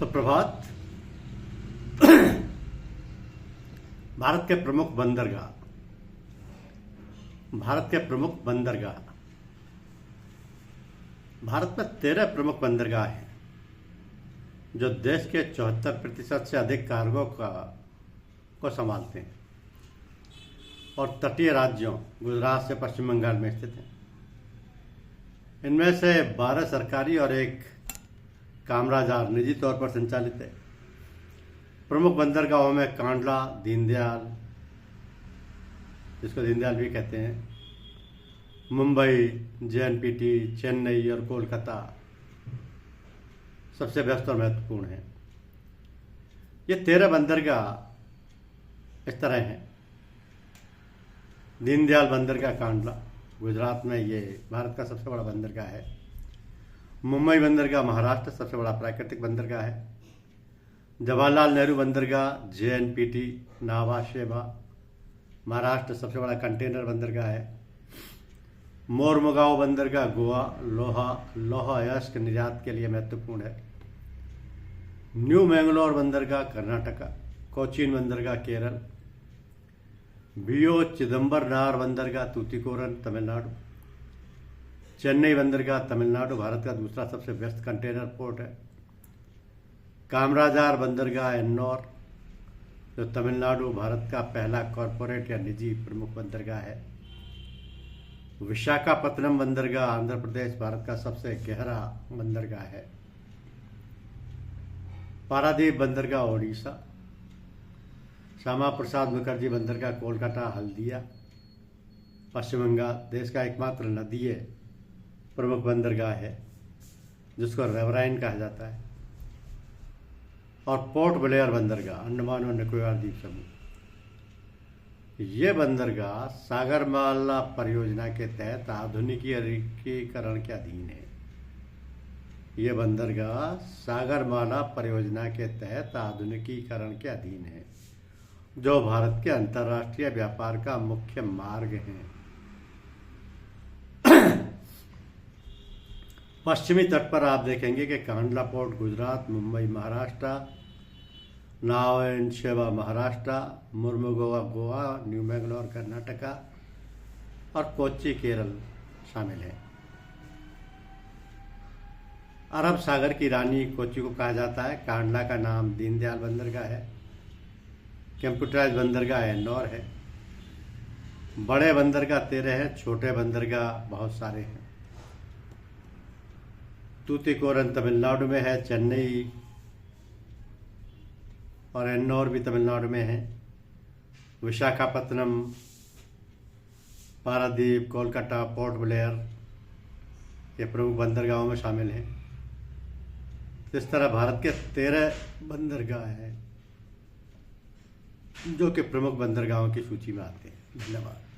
सुप्रभात। भारत के प्रमुख बंदरगाह। भारत में 13 प्रमुख बंदरगाह हैं जो देश के 74% से अधिक कार्गो को संभालते हैं और तटीय राज्यों गुजरात से पश्चिम बंगाल में स्थित हैं। इनमें से 12 सरकारी और एक कामराजार निजी तौर पर संचालित है। प्रमुख बंदरगाहों में कांडला, दीनदयाल, जिसको दीनदयाल भी कहते हैं, मुंबई, जेएनपीटी, चेन्नई और कोलकाता सबसे व्यस्त और महत्वपूर्ण हैं। ये 13 बंदरगाह इस तरह हैं। दीनदयाल बंदरगाह कांडला गुजरात में, ये भारत का सबसे बड़ा बंदरगाह है। मुंबई बंदरगाह महाराष्ट्र सबसे बड़ा प्राकृतिक बंदरगाह है। जवाहरलाल नेहरू बंदरगाह जेएनपीटी नावा शेवा महाराष्ट्र सबसे बड़ा कंटेनर बंदरगाह है। मोरमुगांव बंदरगाह गोवा लोहा अयस्क निर्यात के लिए महत्वपूर्ण है। न्यू मैंगलोर बंदरगाह कर्नाटका, कोचीन बंदरगाह केरल, बीओ चिदम्बरनार बंदरगाह तूतीकोरन तमिलनाडु, चेन्नई बंदरगाह तमिलनाडु भारत का दूसरा सबसे व्यस्त कंटेनर पोर्ट है। कामराजार बंदरगाह एन्नौर जो तमिलनाडु भारत का पहला कॉरपोरेट या निजी प्रमुख बंदरगाह है। विशाखापत्तनम बंदरगाह आंध्र प्रदेश भारत का सबसे गहरा बंदरगाह है। पारादीप बंदरगाह ओडिशा, श्यामा प्रसाद मुखर्जी बंदरगाह कोलकाता हल्दिया पश्चिम बंगाल देश का एकमात्र नदीय प्रमुख बंदरगाह है जिसको रिवराइन कहा जाता है। और पोर्ट ब्लेयर बंदरगाह अंडमान और निकोबार द्वीप समूह, ये बंदरगाह सागरमाला परियोजना के तहत आधुनिकीकरण के अधीन है। ये बंदरगाह सागरमाला परियोजना के तहत आधुनिकीकरण के अधीन है जो भारत के अंतर्राष्ट्रीय व्यापार का मुख्य मार्ग है। पश्चिमी तट पर आप देखेंगे कि कांडला पोर्ट गुजरात, मुंबई महाराष्ट्र, नावा शेवा महाराष्ट्र, मुर्मुगांव गोवा, न्यू मैंगलोर कर्नाटका और कोच्चि केरल शामिल है। अरब सागर की रानी कोच्चि को कहा जाता है। कांडला का नाम दीनदयाल बंदरगाह है। कंप्यूटराइज बंदरगाह एन्नौर है। बड़े बंदरगाह 13 हैं, छोटे बंदरगाह बहुत सारे हैं। तूतीकोरन तमिलनाडु में है, चेन्नई और एन्नौर भी तमिलनाडु में है। विशाखापत्तनम, पारादीप, कोलकाता, पोर्ट ब्लेयर ये प्रमुख बंदरगाहों में शामिल हैं। इस तरह भारत के 13 बंदरगाह हैं जो कि प्रमुख बंदरगाहों की सूची में आते हैं। धन्यवाद।